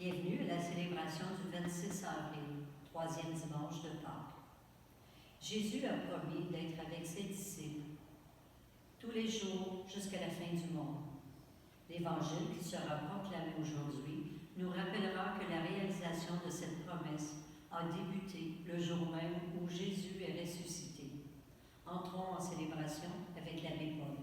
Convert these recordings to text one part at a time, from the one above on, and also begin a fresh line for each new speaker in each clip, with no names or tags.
Bienvenue à la célébration du 26 avril, troisième dimanche de Pâques. Jésus a promis d'être avec ses disciples tous les jours jusqu'à la fin du monde. L'Évangile qui sera proclamé aujourd'hui nous rappellera que la réalisation de cette promesse a débuté le jour même où Jésus est ressuscité. Entrons en célébration avec l'abbé Paul.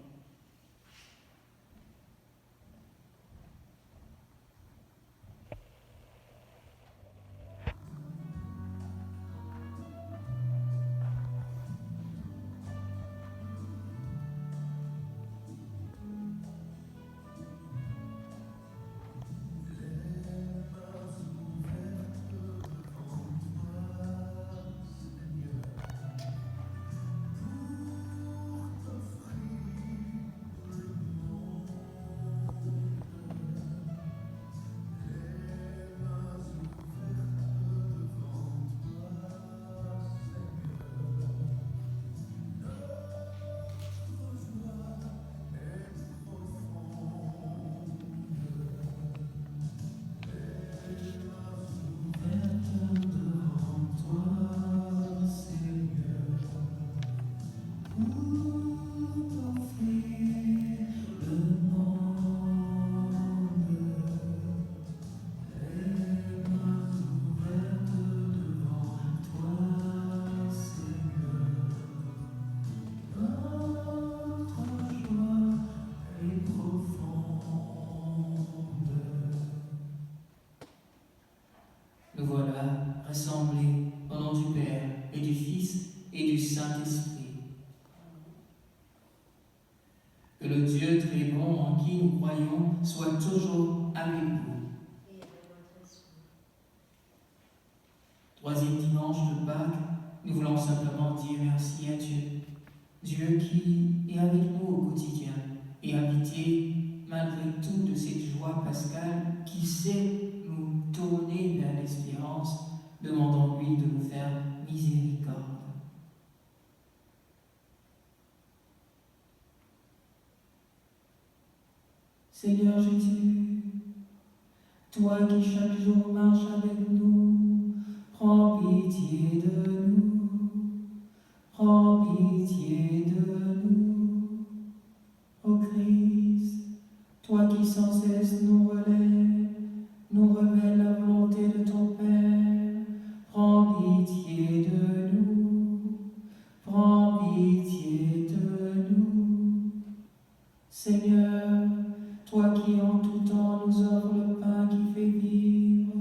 Nous voilà rassemblés au nom du Père et du Fils et du Saint-Esprit. Que le Dieu très bon en qui nous croyons soit toujours avec vous. Troisième dimanche de Pâques, nous voulons simplement dire merci à Dieu. Dieu qui est avec nous au quotidien et a pitié malgré tout de cette joie pascale qui sait nous tourner vers l'espérance. Demandons-lui de nous faire miséricorde. Seigneur Jésus, toi qui chaque jour marches avec nous, prends pitié de nous, prends pitié de nous. Ô Christ, toi qui sans cesse nous relèves, nous révèle la volonté de ton Père, prends pitié de nous, prends pitié de nous. Seigneur, toi qui en tout temps nous offres le pain qui fait vivre,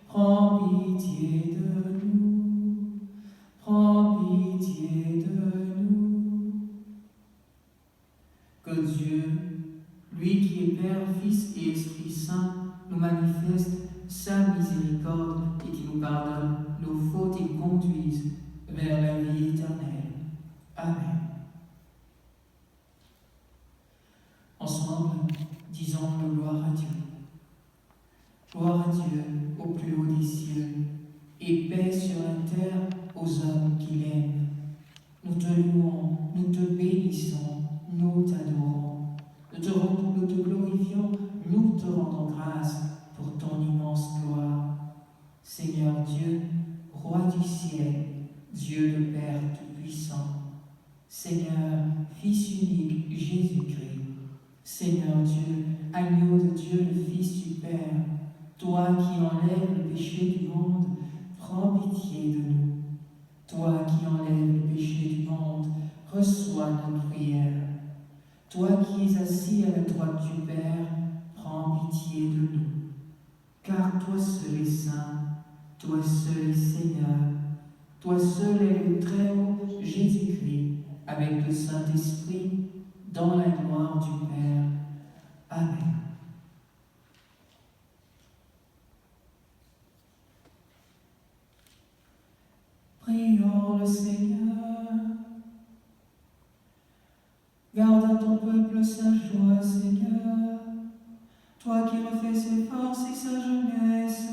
prends pitié de nous, prends pitié de nous. Que Dieu, lui qui est Père, Fils et Esprit Saint, nous manifeste sa miséricorde et qui nous pardonne nos fautes et conduise vers la vie éternelle. Amen. Ensemble, disons gloire à Dieu. Gloire à Dieu au plus haut des cieux et paix sur la terre aux hommes qu'il aime. Nous te louons, nous te bénissons, nous t'adorons. Nous te glorifions, nous te rendons grâce pour ton immense gloire. Seigneur Dieu, Roi du ciel, Dieu le Père Tout-Puissant, Seigneur, Fils unique Jésus-Christ, Seigneur Dieu, agneau de Dieu le Fils du Père, toi qui enlèves le péché du monde, prends pitié de nous. Toi qui enlèves le péché du monde, reçois notre prière. Toi qui es assis à la droite du Père, prends pitié de nous. Car toi seul est saint, toi seul est Seigneur, toi seul est le Très-Haut Jésus-Christ, avec le Saint-Esprit, dans la gloire du Père. Amen. Prions le Seigneur. Garde à ton peuple sa joie, Seigneur. Toi qui refais ses forces et sa jeunesse,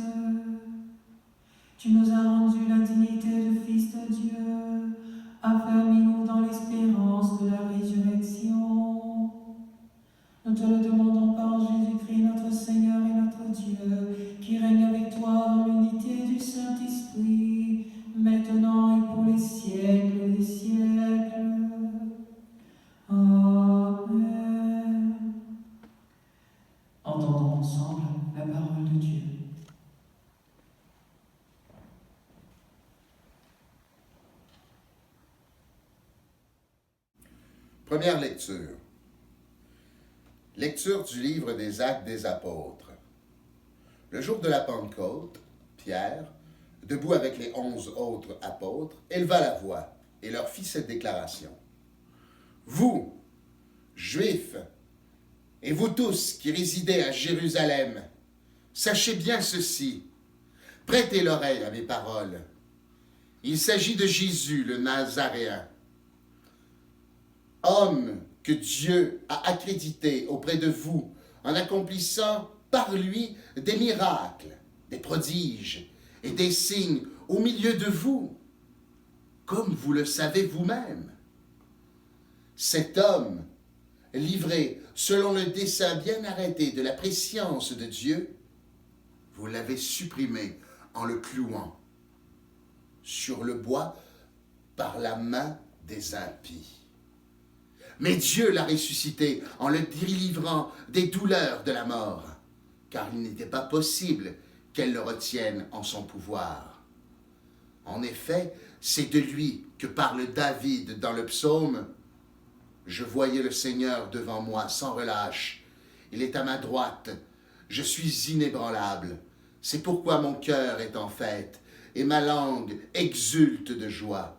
tu nous as rendu la dignité de fils de Dieu. Affermis-nous dans l'espérance de la résurrection. Nous te le demandons par Jésus-Christ, notre Seigneur et notre Dieu, qui règne ensemble la parole de Dieu.
Première lecture. Lecture du livre des Actes des Apôtres. Le jour de la Pentecôte, Pierre, debout avec les 11 autres apôtres, éleva la voix et leur fit cette déclaration. Vous, Juifs, et vous tous qui résidez à Jérusalem, sachez bien ceci, prêtez l'oreille à mes paroles. Il s'agit de Jésus, le Nazaréen, homme que Dieu a accrédité auprès de vous en accomplissant par lui des miracles, des prodiges et des signes au milieu de vous, comme vous le savez vous-même. Cet homme, livré selon le dessein bien arrêté de la prescience de Dieu, vous l'avez supprimé en le clouant sur le bois par la main des impies. Mais Dieu l'a ressuscité en le délivrant des douleurs de la mort, car il n'était pas possible qu'elle le retienne en son pouvoir. En effet, c'est de lui que parle David dans le psaume « Je voyais le Seigneur devant moi sans relâche. Il est à ma droite. Je suis inébranlable. C'est pourquoi mon cœur est en fête et ma langue exulte de joie.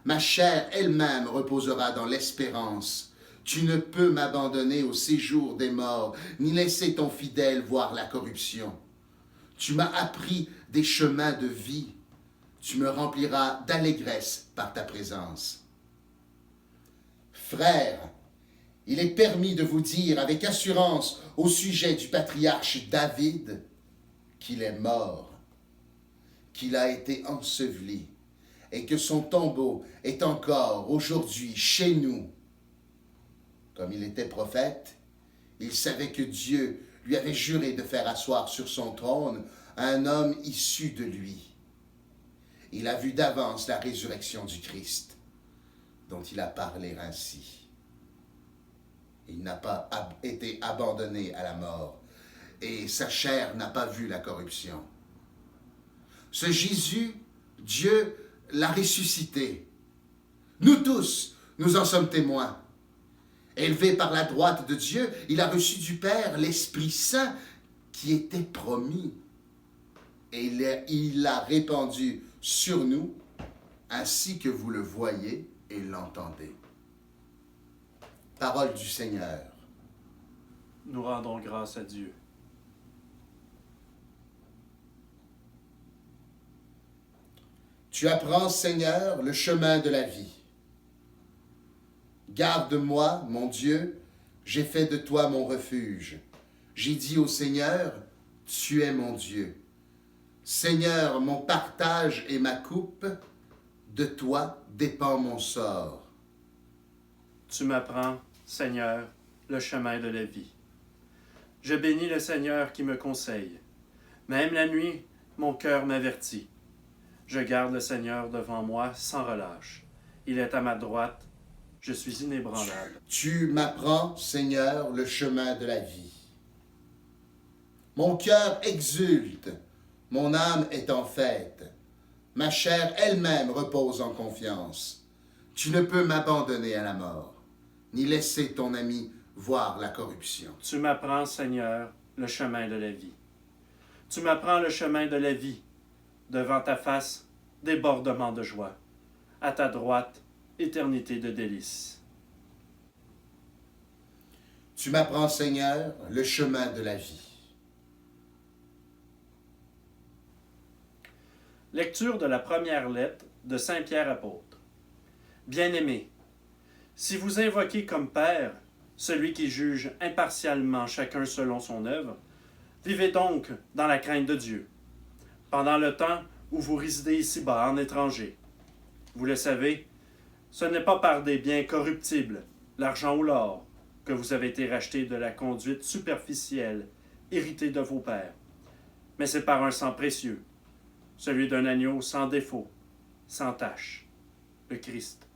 Ma chair elle-même reposera dans l'espérance. Tu ne peux m'abandonner au séjour des morts, ni laisser ton fidèle voir la corruption. Tu m'as appris des chemins de vie. Tu me rempliras d'allégresse par ta présence. Frères, il est permis de vous dire avec assurance au sujet du patriarche David qu'il est mort, qu'il a été enseveli, et que son tombeau est encore aujourd'hui chez nous. Comme il était prophète, il savait que Dieu lui avait juré de faire asseoir sur son trône un homme issu de lui. Il a vu d'avance la résurrection du Christ, dont il a parlé ainsi. Il n'a pas été abandonné à la mort, et sa chair n'a pas vu la corruption. Ce Jésus, Dieu l'a ressuscité. Nous tous, nous en sommes témoins. Élevé par la droite de Dieu, il a reçu du Père l'Esprit Saint qui était promis. Et il l'a répandu sur nous, ainsi que vous le voyez et l'entendez. Parole du Seigneur.
Nous rendons grâce à Dieu.
Tu apprends, Seigneur, le chemin de la vie. Garde-moi, mon Dieu, j'ai fait de toi mon refuge. J'ai dit au Seigneur, tu es mon Dieu. Seigneur, mon partage et ma coupe, de toi dépend mon sort.
Tu m'apprends, Seigneur, le chemin de la vie. Je bénis le Seigneur qui me conseille. Même la nuit, mon cœur m'avertit. Je garde le Seigneur devant moi sans relâche. Il est à ma droite, je suis inébranlable.
Tu m'apprends, Seigneur, le chemin de la vie. Mon cœur exulte, mon âme est en fête. Ma chair elle-même repose en confiance. Tu ne peux m'abandonner à la mort, ni laisser ton ami voir la corruption.
Tu m'apprends, Seigneur, le chemin de la vie. Tu m'apprends le chemin de la vie. Devant ta face, débordement de joie. À ta droite, éternité de délices.
Tu m'apprends, Seigneur, le chemin de la vie.
Lecture de la première lettre de Saint Pierre apôtre. Bien-aimés, si vous invoquez comme Père celui qui juge impartialement chacun selon son œuvre, vivez donc dans la crainte de Dieu, pendant le temps où vous résidez ici-bas en étranger. Vous le savez, ce n'est pas par des biens corruptibles, l'argent ou l'or, que vous avez été rachetés de la conduite superficielle, héritée de vos pères, mais c'est par un sang précieux, celui d'un agneau sans défaut, sans tache, le Christ.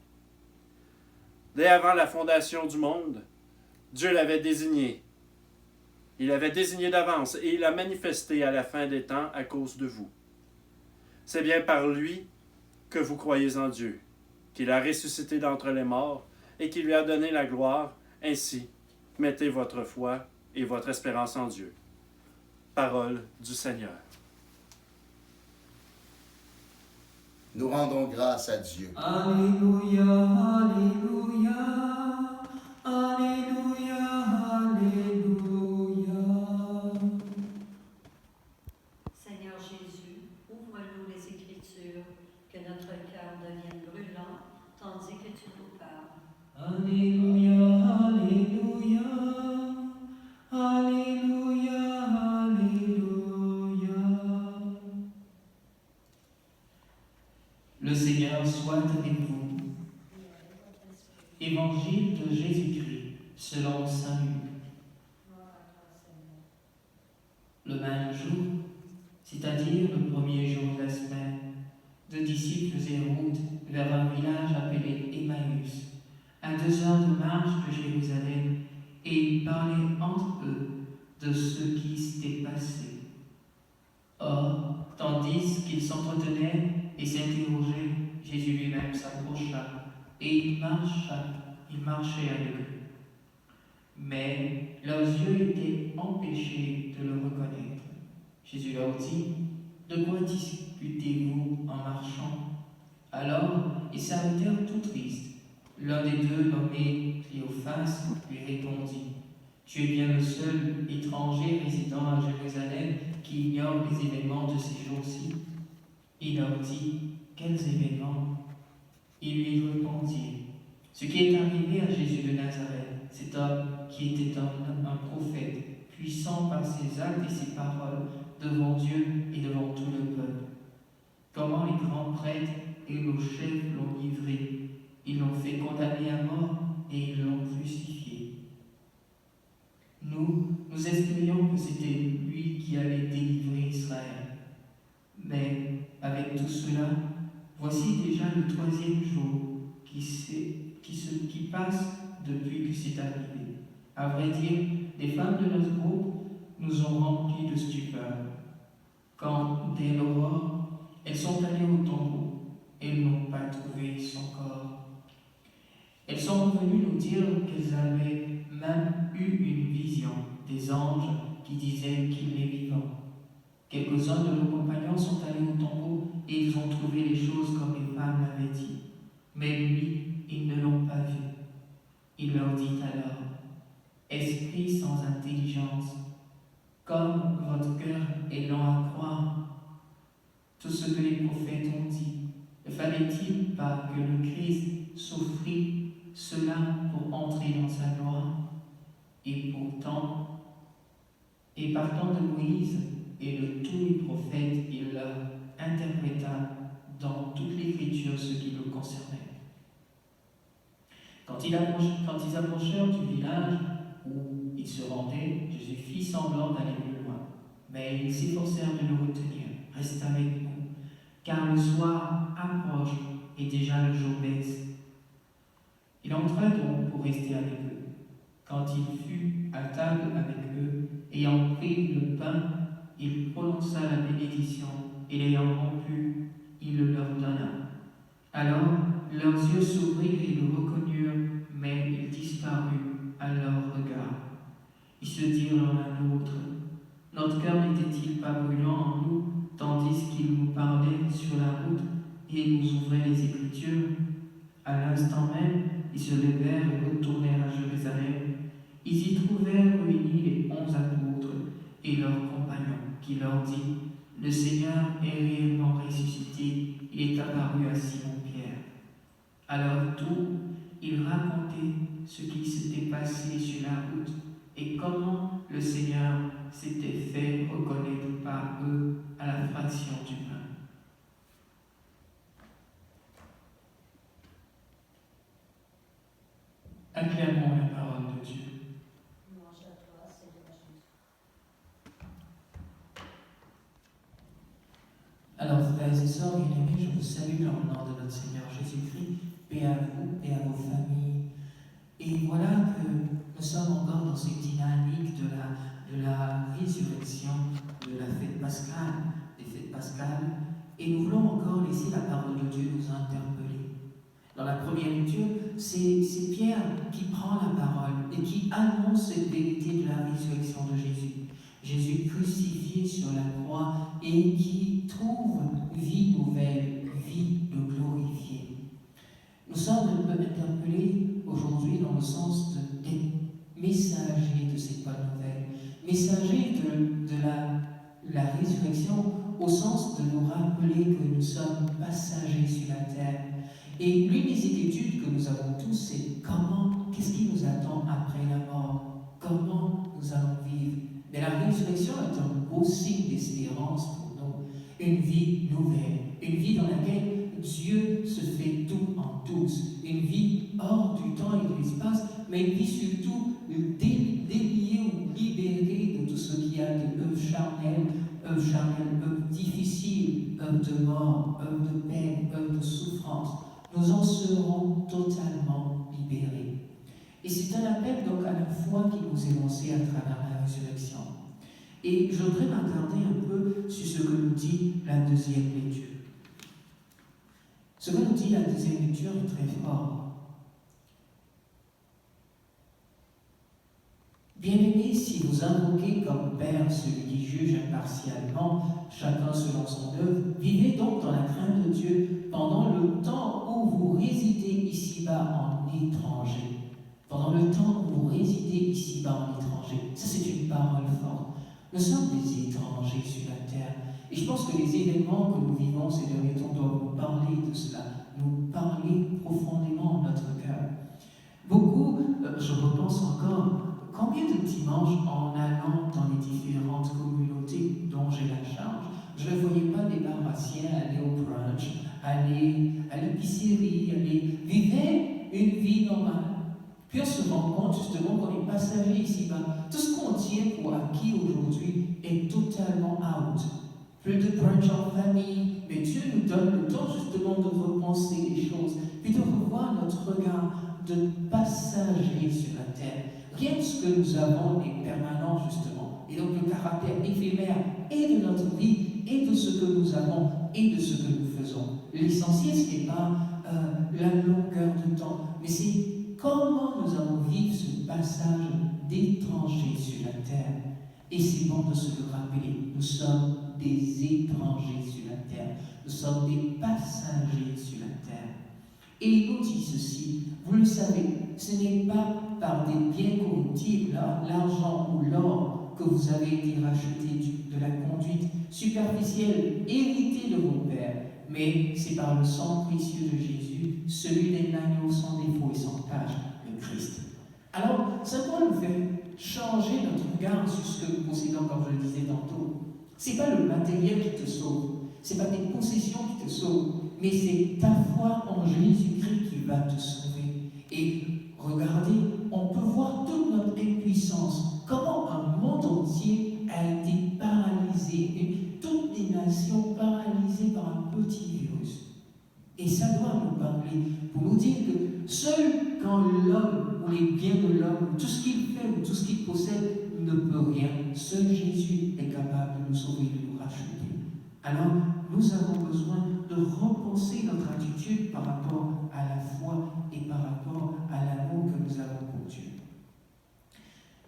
Dès avant la fondation du monde, Dieu l'avait désigné Il avait désigné d'avance et il a manifesté à la fin des temps à cause de vous. C'est bien par lui que vous croyez en Dieu, qu'il a ressuscité d'entre les morts et qu'il lui a donné la gloire. Ainsi, mettez votre foi et votre espérance en Dieu. Parole du Seigneur.
Nous rendons grâce à Dieu.
Alléluia, Alléluia, Alléluia, Alléluia.
Seigneur Jésus, ouvre-nous les Écritures, que notre cœur devienne brûlant, tandis que tu nous parles.
Alléluia, Alléluia, Alléluia, Alléluia. Le Seigneur soit avec vous. Évangile de Jésus-Christ selon saint Luc. Le même jour, c'est-à-dire le premier jour de la semaine, deux disciples et route vers un village appelé Emmaüs, à 2 heures de marche de Jérusalem, et ils parlaient entre eux de ce qui s'était passé. Or, tandis qu'ils s'entretenaient et s'interrogeaient, Jésus lui-même s'approcha, et il marchait avec eux. Mais leurs yeux étaient empêchés de le reconnaître. Jésus leur dit, « De quoi discutez-vous en marchant ?» Alors ils s'arrêtèrent tout tristes. L'un des deux, nommé Cléophas, lui répondit, « Tu es bien le seul étranger résidant à Jérusalem qui ignore les événements de ces jours-ci. » Il leur dit, « Quels événements ?» Ils lui répondirent, « Ce qui est arrivé à Jésus de Nazareth, cet homme qui était un prophète, puissant par ses actes et ses paroles devant Dieu et devant tout le peuple. Comment les grands prêtres et nos chefs l'ont livré, ils l'ont fait condamner à mort et ils l'ont crucifié. Nous espérions que c'était lui qui allait délivrer Israël. Mais avec tout cela, voici déjà le 3e jour qui passe depuis que c'est arrivé. À vrai dire, les femmes de notre groupe nous ont remplis de stupeur. Quand, dès l'aurore, elles sont allées au tombeau, elles n'ont pas trouvé son corps. Elles sont revenues nous dire qu'elles avaient même eu une vision des anges qui disaient qu'il est vivant. Quelques-uns de nos compagnons sont allés au tombeau et ils ont trouvé les choses comme les femmes l'avaient dit. Mais lui, ils ne l'ont pas vu. Il leur dit alors, « Esprit sans intelligence, comme votre cœur est lent à croire, tout ce que les prophètes ont dit, ne fallait-il pas que le Christ souffrit cela pour entrer dans sa gloire? Et pourtant, et partant de Moïse et de tous les prophètes, il leur interpréta dans toute l'Écriture ce qui le concernait. Quand ils approchèrent du village où ils se rendaient, Jésus fit semblant d'aller plus loin. Mais ils s'efforcèrent de le retenir. « Reste avec nous, car le soir approche et déjà le jour baisse. » Il entra donc pour rester avec eux. Quand il fut à table avec eux, ayant pris le pain, il prononça la bénédiction et l'ayant rompu, il le leur donna. Alors leurs yeux s'ouvrirent et le reconnurent, mais il disparut à leur regard. Ils se dirent l'un à l'autre, « Notre cœur n'était-il pas brûlant en nous, tandis qu'il nous parlait sur la route et nous ouvrait les Écritures ?» À l'instant même, ils se levèrent et retournèrent à Jérusalem. Ils y trouvèrent réunis les 11 apôtres et leurs compagnons, qui leur dit, « Le Seigneur est réellement ressuscité, il est apparu à Simon-Pierre. » À leur tour, ils racontaient ce qui s'était passé sur la route et comment le Seigneur s'était fait reconnaître par eux à la fraction du pain. Acclamons la parole de Dieu.
Louange à toi, Seigneur Jésus.
Alors, frères et sœurs bien-aimés, je vous salue dans le nom de notre Seigneur Jésus-Christ, paix à vous et à vos familles. Et voilà que nous sommes encore dans cette dynamique de de la résurrection, de la fête pascale, des fêtes pascales, et nous voulons encore laisser la parole de Dieu nous interpeller. Dans la première lecture, c'est Pierre qui prend la parole et qui annonce cette vérité de la résurrection de Jésus. Jésus crucifié sur la croix et qui trouve vie nouvelle, vie de glorifié. Nous sommes un peu interpellés aujourd'hui dans le sens des messagers de cette bonne nouvelle, messagers de la résurrection au sens de nous rappeler que nous sommes passagers sur la terre. Et l'une des inquiétudes que nous avons tous, c'est qu'est-ce qui nous attend après la mort? Comment nous allons vivre? Mais la résurrection est un beau signe d'espérance pour nous, une vie nouvelle, une vie dans laquelle Dieu se fait tout en tous, une vie hors du temps et de l'espace, mais une vie surtout déliée ou libérée de tout ce qu'il y a de œuvres charnelles, œuvres difficiles, œuvres de mort, œuvres de peine, œuvres de souffrance. Nous en serons totalement libérés. Et c'est un appel donc à la foi qui nous est lancé à travers la résurrection. Et je voudrais m'attarder un peu sur ce que nous dit la deuxième lecture. Ce que nous dit la deuxième lecture est très fort. Bien-aimés, si vous invoquez comme Père celui qui juge impartialement, chacun selon son œuvre, vivez donc dans la crainte de Dieu pendant le temps où vous résidez ici-bas en étranger. Pendant le temps où vous résidez ici-bas en étranger. Ça, c'est une parole forte. Nous sommes des étrangers sur la terre. Et je pense que les événements que nous vivons ces derniers temps doivent nous parler de cela, nous parler profondément en notre cœur. Beaucoup, je repense encore, combien de dimanches en allant dans les différentes communautés dont j'ai la charge, je ne voyais pas des paroissiens aller au brunch, aller à l'épicerie, vivre une vie normale. Puis on se rend compte justement qu'on est passager ici-bas. Tout ce qu'on tient pour acquis aujourd'hui est totalement out. Plus de brunch en famille, mais Dieu nous donne le temps justement de repenser les choses, puis de revoir notre regard de passager sur la terre. Rien de ce que nous avons est permanent justement. Et donc le caractère éphémère et de notre vie, et de ce que nous avons, et de ce que nous faisons. L'essentiel, ce n'est pas la longueur de temps, mais c'est comment nous allons vivre ce passage d'étrangers sur la terre. Et c'est bon de se le rappeler, nous sommes des étrangers sur la terre, nous sommes des passagers sur la terre. Et il nous dit ceci, vous le savez, ce n'est pas par des biens corruptibles, l'argent ou l'or, que vous avez été rachetés de la conduite superficielle héritée de vos pères, mais c'est par le sang précieux de Jésus, celui d'un agneau sans défaut et sans tache, le Christ. Alors, ça doit nous faire changer notre regard sur ce que nous possédons, comme je le disais tantôt. Ce n'est pas le matériel qui te sauve, ce n'est pas tes possessions qui te sauvent, mais c'est ta foi en Jésus-Christ qui va te sauver. Et regardez, on peut voir toute notre impuissance, comment un monde entier a été paralysé, toutes les nations paralysées par un petit virus. Et ça doit nous parler pour nous dire que seul quand l'homme ou les biens de l'homme, tout ce qu'il fait ou tout ce qu'il possède ne peut rien, seul Jésus est capable de nous sauver, de nous racheter. Alors, nous avons besoin de repenser notre attitude par rapport à la foi et par rapport à l'amour que nous avons pour Dieu.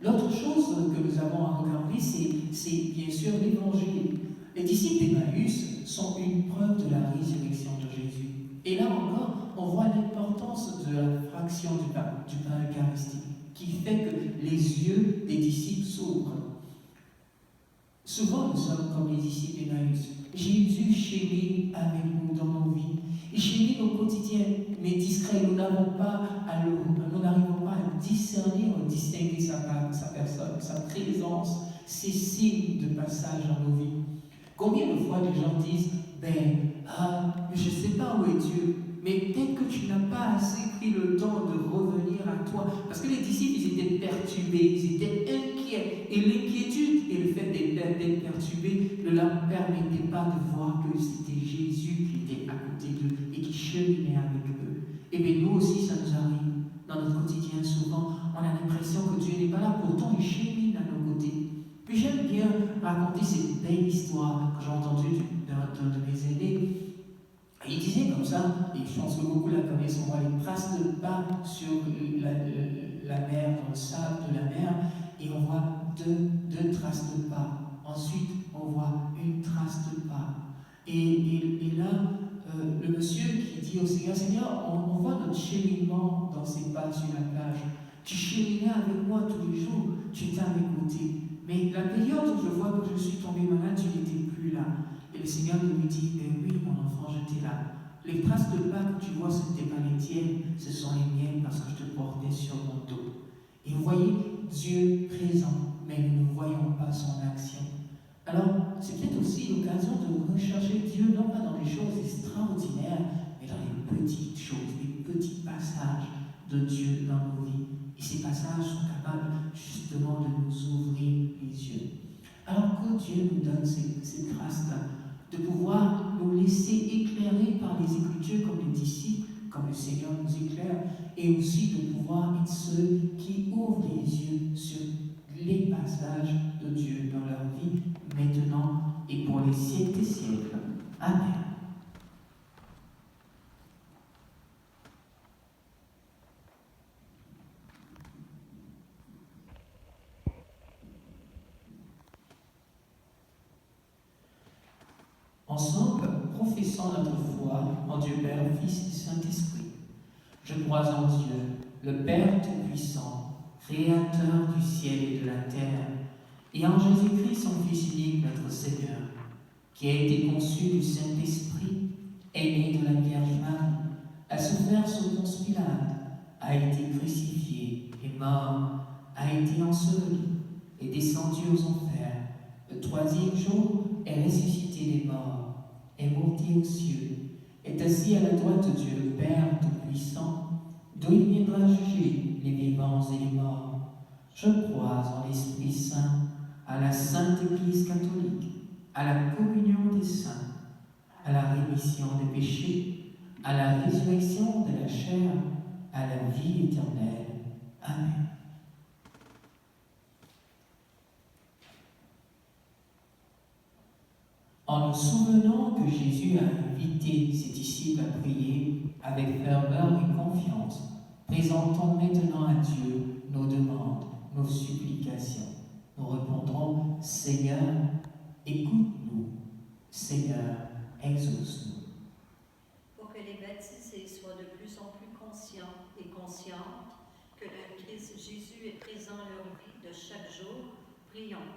L'autre chose que nous avons à regarder, c'est bien sûr l'Évangile. Les disciples d'Emmaüs sont une preuve de la résurrection de Jésus. Et là encore, on voit l'importance de la fraction du pain eucharistique, qui fait que les yeux des disciples s'ouvrent. Souvent, nous sommes comme les disciples d'Emmaüs. Jésus chérit avec nous dans nos vies. Il chérit nos quotidiens, mais discret. Nous n'arrivons pas à discerner, à distinguer sa personne, sa présence, ses signes de passage dans nos vies. Combien de fois les gens disent, je ne sais pas où est Dieu, mais peut-être que tu n'as pas assez pris le temps de revenir à toi. Parce que les disciples, ils étaient perturbés, ils étaient inquiets. Et l'inquiétude et le fait d'être perturbés ne leur permettaient pas de voir que c'était Jésus qui était à côté d'eux et qui cheminait avec eux. Et bien nous aussi, ça nous arrive. Dans notre quotidien, souvent, on a l'impression que Dieu n'est pas là. Pourtant, il chemine à nos côtés. Puis j'aime bien raconter cette belle histoire que j'ai entendue d'un de mes aînés. Il disait comme ça, et je pense que beaucoup la connaissent, on voit les traces de pas sur la mer, dans le sable de la mer, et on voit deux traces de pas. Ensuite, on voit une trace de pas. Et là, le monsieur qui dit au Seigneur, Seigneur, on voit notre cheminement dans ces pas sur la plage. Tu cheminais avec moi tous les jours, tu étais à mes côtés. Mais la période où je vois que je suis tombé malade, tu n'étais plus là. Et le Seigneur lui dit, oui, mon enfant, j'étais là. Les traces de pas que tu vois, ce n'étaient pas les tiennes, ce sont les miennes parce que je te portais sur mon dos. Et vous voyez, Dieu présent, mais nous ne voyons pas son action. Alors, c'est peut-être aussi l'occasion de rechercher Dieu, non pas dans les choses extraordinaires, mais dans les petites choses, les petits passages de Dieu dans nos vies. Et ces passages sont capables justement de nous ouvrir les yeux. Alors que Dieu nous donne ces grâces-là, de pouvoir nous laisser éclairer par les Écritures comme les disciples, comme le Seigneur nous éclaire, et aussi de pouvoir être ceux qui ouvrent les yeux sur les passages de Dieu dans leur vie, maintenant et pour les siècles des siècles. Amen. Ensemble, professons notre foi en Dieu Père, Fils et Saint-Esprit. Je crois en Dieu, le Père Tout-Puissant, Créateur du ciel et de la terre, et en Jésus-Christ, son Fils unique, notre Seigneur, qui a été conçu du Saint-Esprit, est né de la Vierge Marie, a souffert sous Ponce Pilate, a été crucifié, est mort, a été enseveli, est descendu aux enfers, le troisième jour est ressuscité des morts, est monté aux cieux, est assis à la droite de Dieu le Père Tout-Puissant, d'où il viendra juger les vivants et les morts. Je crois en l'Esprit Saint, à la Sainte Église catholique, à la communion des saints, à la rémission des péchés, à la résurrection de la chair, à la vie éternelle. Amen. En nous souvenant que Jésus a invité ses disciples à prier avec ferveur et confiance, présentons maintenant à Dieu nos demandes, nos supplications. Nous répondrons, Seigneur, écoute-nous. Seigneur, exauce-nous.
Pour que les baptisés soient de plus en plus conscients et conscientes que le Christ Jésus est présent dans leur vie de chaque jour, prions.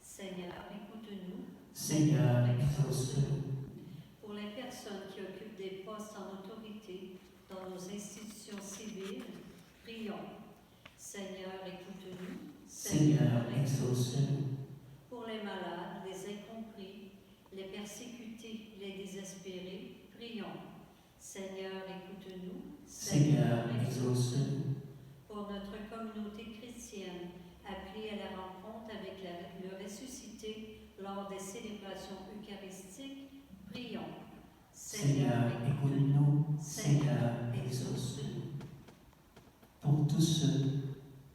Seigneur, écoute-nous.
Seigneur, exauce-nous.
Pour les personnes qui occupent des postes en autorité dans nos institutions civiles, prions. Seigneur, écoute-nous.
Seigneur, exauce-nous.
Pour les malades, les incompris, les persécutés, les désespérés, prions. Seigneur, écoute-nous.
Seigneur, exauce-nous.
Pour notre communauté chrétienne, appelée à la rencontre avec le ressuscité lors des célébrations eucharistiques, prions.
Seigneur, écoute-nous. Seigneur, exauce-nous. Pour tous ceux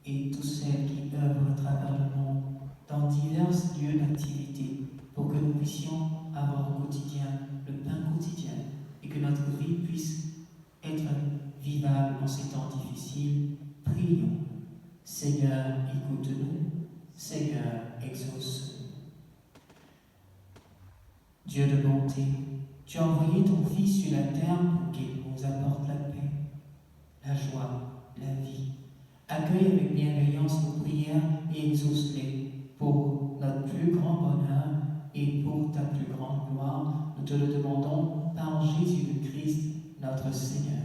et toutes celles qui œuvrent à travers le monde, dans divers lieux d'activité, pour que nous puissions avoir au quotidien le pain quotidien et que notre vie puisse être vivable en ces temps difficiles, prions. Seigneur, écoute-nous. Seigneur, exauce-nous. Dieu de bonté, tu as envoyé ton Fils sur la terre pour qu'il nous apporte la paix, la joie, la vie. Accueille avec bienveillance nos prières et exauce-les pour notre plus grand bonheur et pour ta plus grande gloire. Nous te le demandons par Jésus le Christ, notre Seigneur.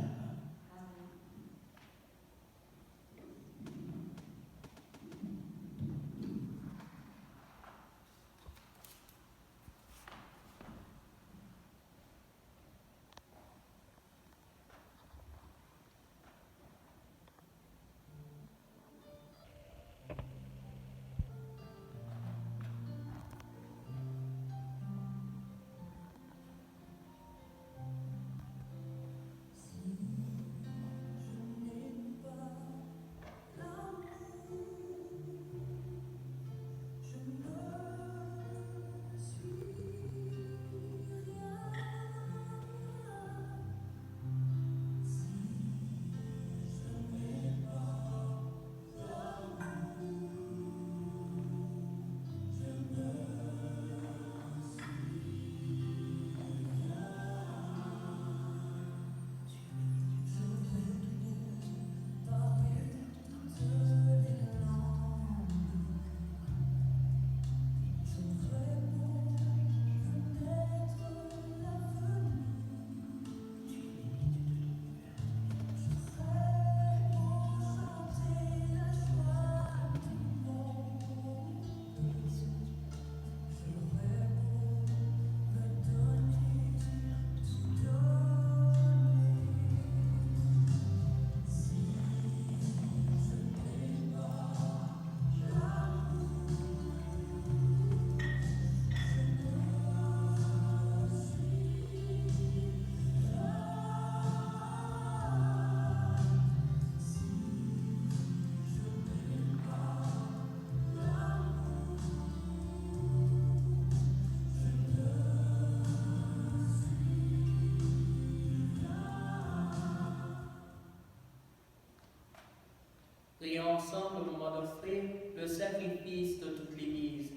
ensemble au moment d'offrir le sacrifice de toute l'Église,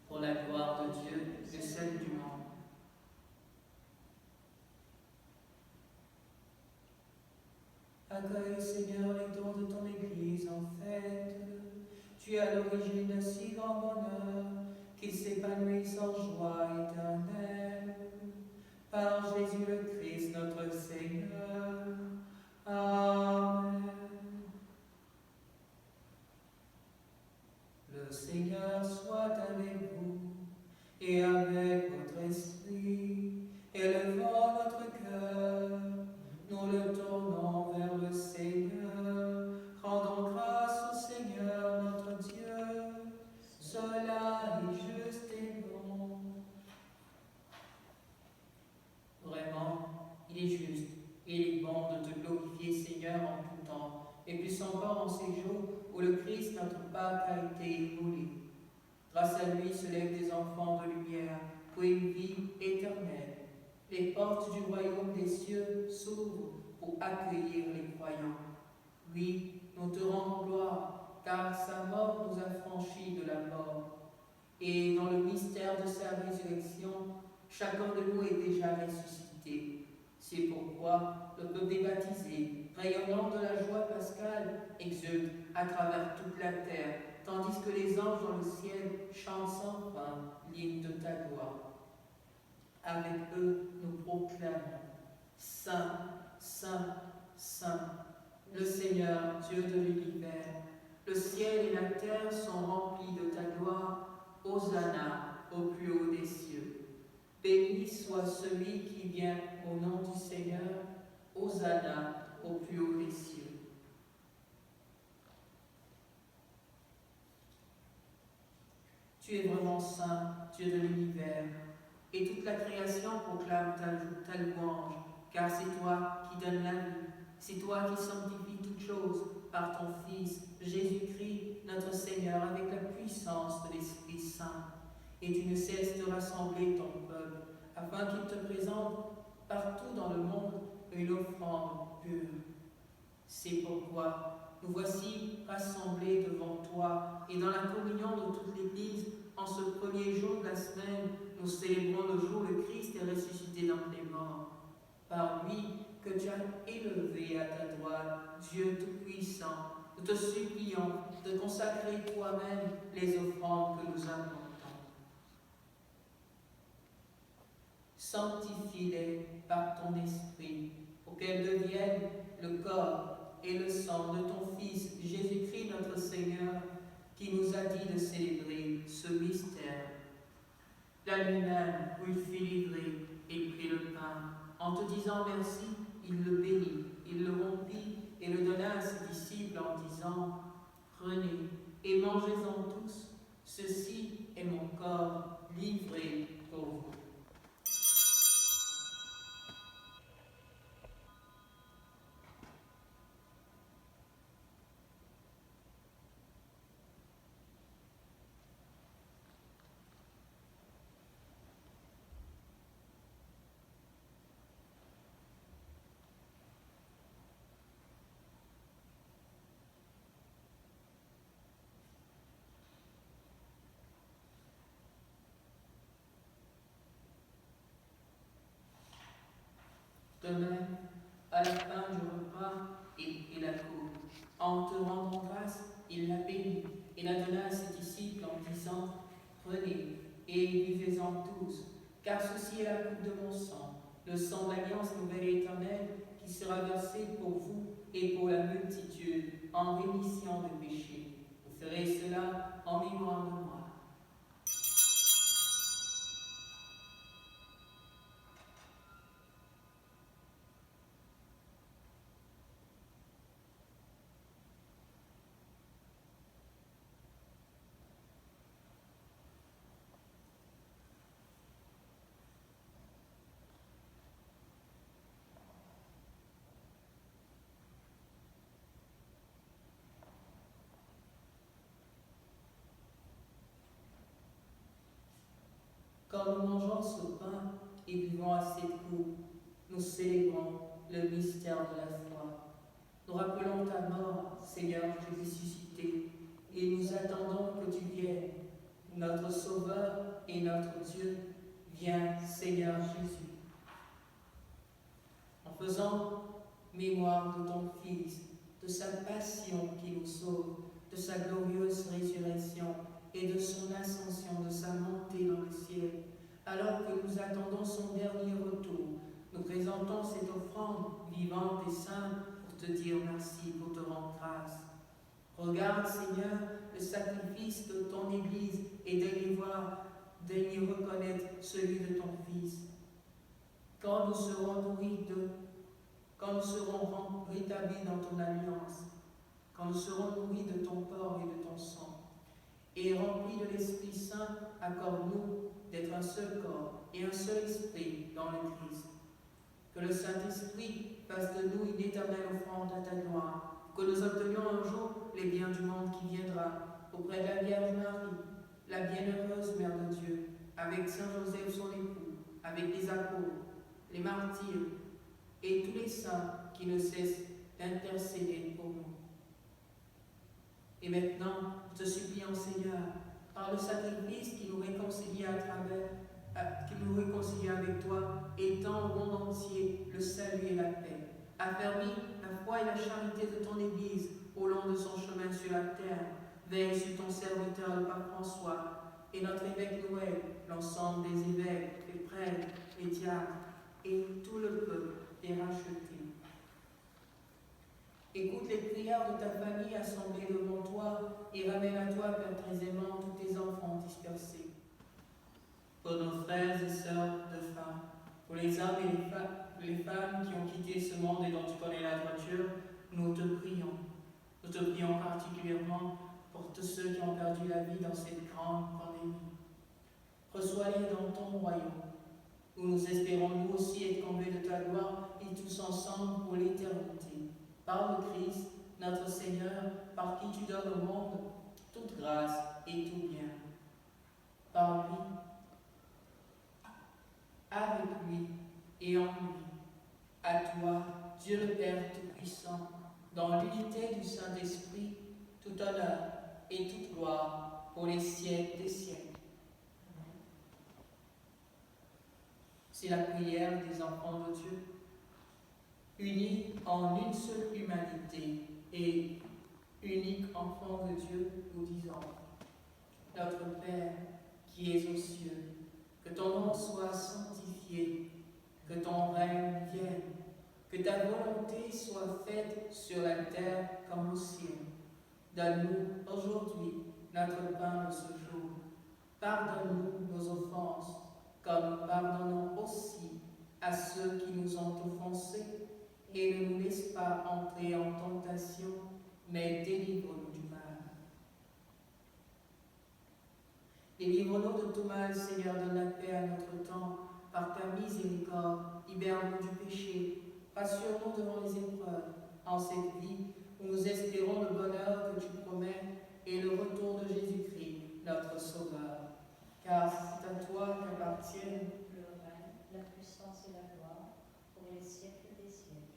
pour la gloire de Dieu et celle du monde. Accueille, Seigneur, les dons de ton Église en fête. Tu es à l'origine d'un si grand bonheur qu'il s'épanouisse en joie éternelle. Par Jésus le Christ, notre Seigneur. Amen. Le Seigneur soit avec vous et avec votre esprit. Élevons notre cœur, nous le tournons vers le Seigneur. Rendons grâce au Seigneur notre Dieu. Cela est juste et bon. Vraiment, il est juste et il est bon de te glorifier, Seigneur, en tout temps, et plus encore en ces jours où le Christ, notre Pâque, a été immolé. Grâce à lui se lèvent des enfants de lumière pour une vie éternelle. Les portes du royaume des cieux s'ouvrent pour accueillir les croyants. Oui, nous te rendons gloire, car sa mort nous a franchis de la mort. Et dans le mystère de sa résurrection, chacun de nous est déjà ressuscité. C'est pourquoi le peuple des baptisés, rayonnant de la joie pascale, exulte à travers toute la terre, tandis que les anges dans le ciel chantent sans fin l'hymne de ta gloire. Avec eux, nous proclamons Saint, Saint, Saint, le Seigneur, Dieu de l'univers. Le ciel et la terre sont remplis de ta gloire. Hosanna au plus haut des cieux. Béni soit celui qui vient au nom du Seigneur. Hosanna au plus haut des cieux. Tu es vraiment saint, Dieu de l'univers, et toute la création proclame ta louange, car c'est toi qui donnes la vie, c'est toi qui sanctifies toutes choses par ton Fils, Jésus-Christ, notre Seigneur, avec la puissance de l'Esprit Saint. Et tu ne cesses de rassembler ton peuple, afin qu'il te présente partout dans le monde une offrande pure. C'est pourquoi nous voici rassemblés devant toi, et dans la communion de toute l'Église, en ce premier jour de la semaine, nous célébrons le jour où le Christ est ressuscité d'entre les morts. Par lui que tu as élevé à ta droite, Dieu Tout-Puissant, nous te supplions de consacrer toi-même les offrandes que nous apportons. Sanctifie-les par ton esprit, pour qu'elles deviennent le corps et le sang de ton Fils, Jésus-Christ notre Seigneur, qui nous a dit de célébrer ce mystère. La nuit même où il fut livré, il prit le pain. En te disant merci, il le bénit, il le rompit et le donna à ses disciples en disant « Prenez et mangez-en tous, ceci est mon corps livré pour vous. » De même, à la fin du repas, il prit la coupe. En te rendant grâce, il la bénit et la donna à ses disciples en disant « Prenez et buvez-en tous, car ceci est la coupe de mon sang, le sang de l'alliance nouvelle et éternelle qui sera versé pour vous et pour la multitude en rémission de péchés. Vous ferez cela en mémoire de moi. » Quand nous mangeons ce pain et buvons à cette coupe, nous célébrons le mystère de la foi. Nous rappelons ta mort, Seigneur Jésus ressuscité, et nous attendons que tu viennes. Notre Sauveur et notre Dieu, viens, Seigneur Jésus. En faisant mémoire de ton Fils, de sa passion qui nous sauve, de sa glorieuse résurrection et de son ascension, de sa montée dans le ciel, alors que nous attendons son dernier retour, nous présentons cette offrande vivante et sainte pour te dire merci, pour te rendre grâce. Regarde, Seigneur, le sacrifice de ton Église et daigne reconnaître celui de ton Fils. Quand nous serons nourris quand nous serons rétablis dans ton alliance, quand nous serons nourris de ton corps et de ton sang, et remplis de l'Esprit Saint, accorde-nous d'être un seul corps et un seul esprit dans le Christ. Que le Saint-Esprit fasse de nous une éternelle offrande à ta gloire, que nous obtenions un jour les biens du monde qui viendra, auprès de la Vierge Marie, la bienheureuse Mère de Dieu, avec Saint Joseph son époux, avec les apôtres, les martyrs, et tous les saints qui ne cessent d'intercéder pour nous. Et maintenant, nous te supplions, Seigneur, par le sacrifice qui nous réconcilie qui nous réconcilie avec toi, étends au monde entier le salut et la paix. Affermis la foi et la charité de ton Église au long de son chemin sur la terre. Veille sur ton serviteur, le pape François, et notre évêque Noël, l'ensemble des évêques, les prêtres, les diacres, et tout le peuple est racheté. Écoute les prières de ta famille assemblée devant toi et ramène à toi, Père très aimant, tous tes enfants dispersés. Pour nos frères et sœurs de femmes, pour les hommes et les femmes qui ont quitté ce monde et dont tu connais la droiture, nous te prions. Nous te prions particulièrement pour tous ceux qui ont perdu la vie dans cette grande pandémie. Reçois-les dans ton royaume, où nous espérons nous aussi être comblés de ta gloire et tous ensemble pour l'éternité. Par le Christ, notre Seigneur, par qui tu donnes au monde toute grâce et tout bien. Par lui, avec lui et en lui, à toi, Dieu le Père Tout-Puissant, dans l'unité du Saint-Esprit, tout honneur et toute gloire pour les siècles des siècles. C'est la prière des enfants de Dieu, unis en une seule humanité et unique enfant de Dieu, nous disons: Notre Père qui es aux cieux, que ton nom soit sanctifié, que ton règne vienne, que ta volonté soit faite sur la terre comme au ciel. Donne-nous aujourd'hui notre pain de ce jour. Pardonne-nous nos offenses, comme nous pardonnons aussi à ceux qui nous ont offensés, et ne nous laisse pas entrer en tentation, mais délivre-nous du mal. Délivre-nous de tout mal, Seigneur, donne la paix à notre temps, par ta miséricorde, libère-nous du péché, rassure-nous devant les épreuves, en cette vie où nous espérons le bonheur que tu promets et le retour de Jésus-Christ, notre Sauveur. Car c'est à toi qu'appartiennent
le règne, la puissance et la gloire, pour les siècles des siècles.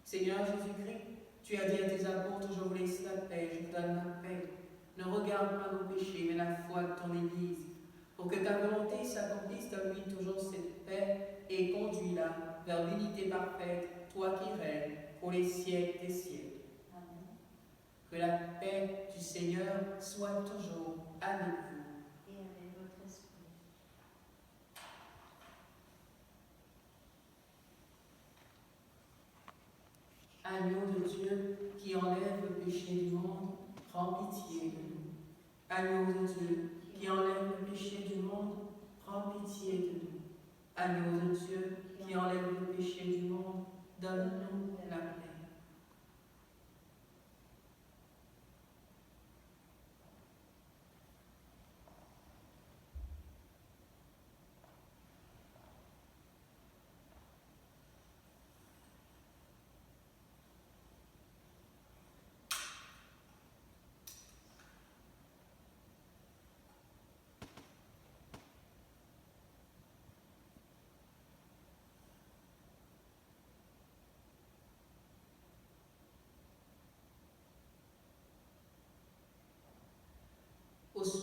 Seigneur Jésus-Christ, tu as dit à tes apôtres: je vous laisse la paix, je vous donne la paix. Ne regarde pas nos péchés, mais la foi de ton Église, pour que ta volonté s'accomplisse. Donne-lui toujours cette paix et conduis-la vers l'unité parfaite, toi qui règnes pour les siècles des siècles.
Amen.
Que la paix du Seigneur soit toujours avec vous.
Et avec votre esprit.
Agneau de Dieu qui enlève le péché du monde, prends pitié de nous. Agneau de Dieu qui enlève le péché du monde, prends pitié de nous. Agneau de Dieu qui enlève le péché du monde, donne-nous la paix.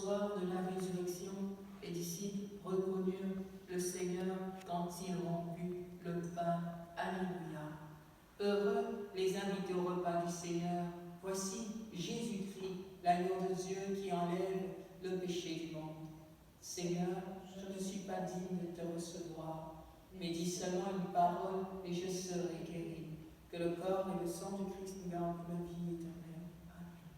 soir de la résurrection, les disciples reconnurent le Seigneur quand ils rompurent le pain. Alléluia. Heureux les invités au repas du Seigneur. Voici Jésus-Christ, l'agneau de Dieu qui enlève le péché du monde. Seigneur, je ne suis pas digne de te recevoir, mais dis seulement une parole et je serai guéri. Que le corps et le sang du Christ nous gardent pour la vie éternelle. Amen.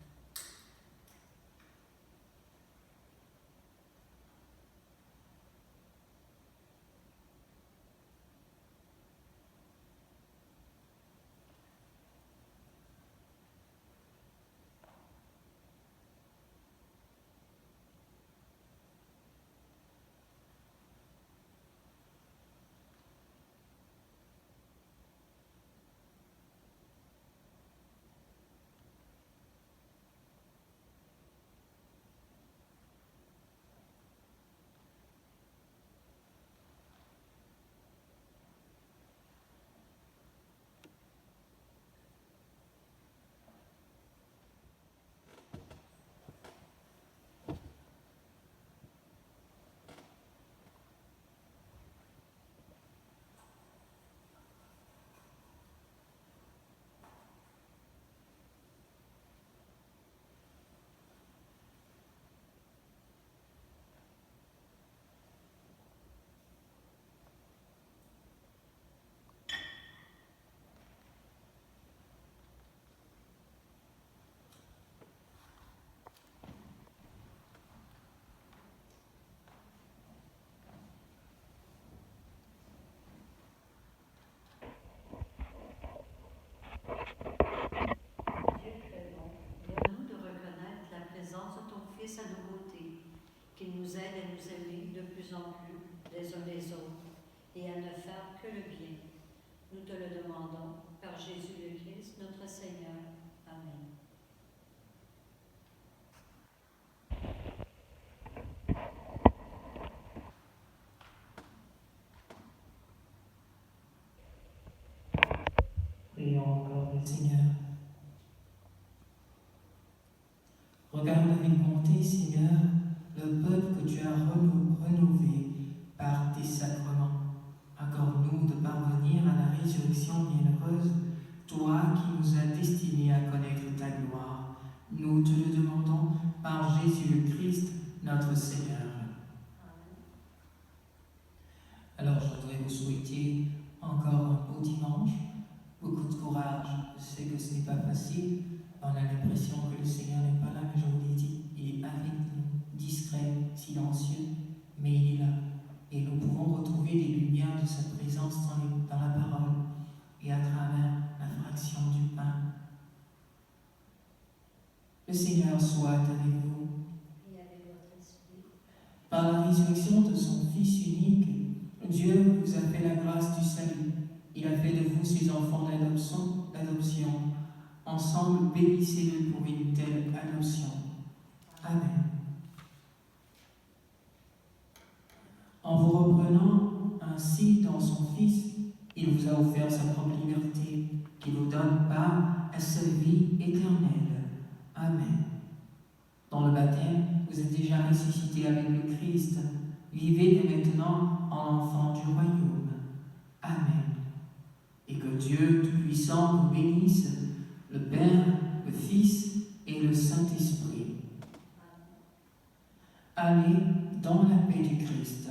Dieu très bon, donne-nous de reconnaître la présence de ton Fils à nos côtés, qu'il nous aide à nous aimer de plus en plus les uns les autres et à ne faire que le bien. Nous te le demandons par Jésus le Christ, notre Seigneur. Amen.
Prions encore le Seigneur. Regarde avec bonté, Seigneur, le peuple que tu as renouvelé par tes sacrements. Accorde-nous de parvenir à la résurrection bienheureuse, toi qui nous as destinés à connaître ta gloire. Nous te le demandons par Jésus le Christ, notre Seigneur. Alors je voudrais vous souhaiter encore un beau dimanche, beaucoup de courage. Je sais que ce n'est pas facile. On a l'impression que le Seigneur n'est pas là, mais je vous l'ai dit, il est avec nous, discret, silencieux, mais il est là. Et nous pouvons retrouver les lumières de sa présence dans la parole et à travers la fraction du pain. Le Seigneur soit avec vous.
Et avec votre esprit.
Par la résurrection de son Fils unique, Dieu vous a fait la grâce du salut. Il a fait de vous ses enfants d'adoption. Ensemble, bénissez-le pour une telle adoption. Amen. En vous reprenant ainsi dans son Fils, il vous a offert sa propre liberté, qui vous donne part à sa vie éternelle. Amen. Dans le baptême, vous êtes déjà ressuscité avec le Christ. Vivez dès maintenant en enfant du royaume. Amen. Et que Dieu Tout-Puissant vous bénisse, le Père, le Fils et le Saint-Esprit. Allez dans la paix du Christ.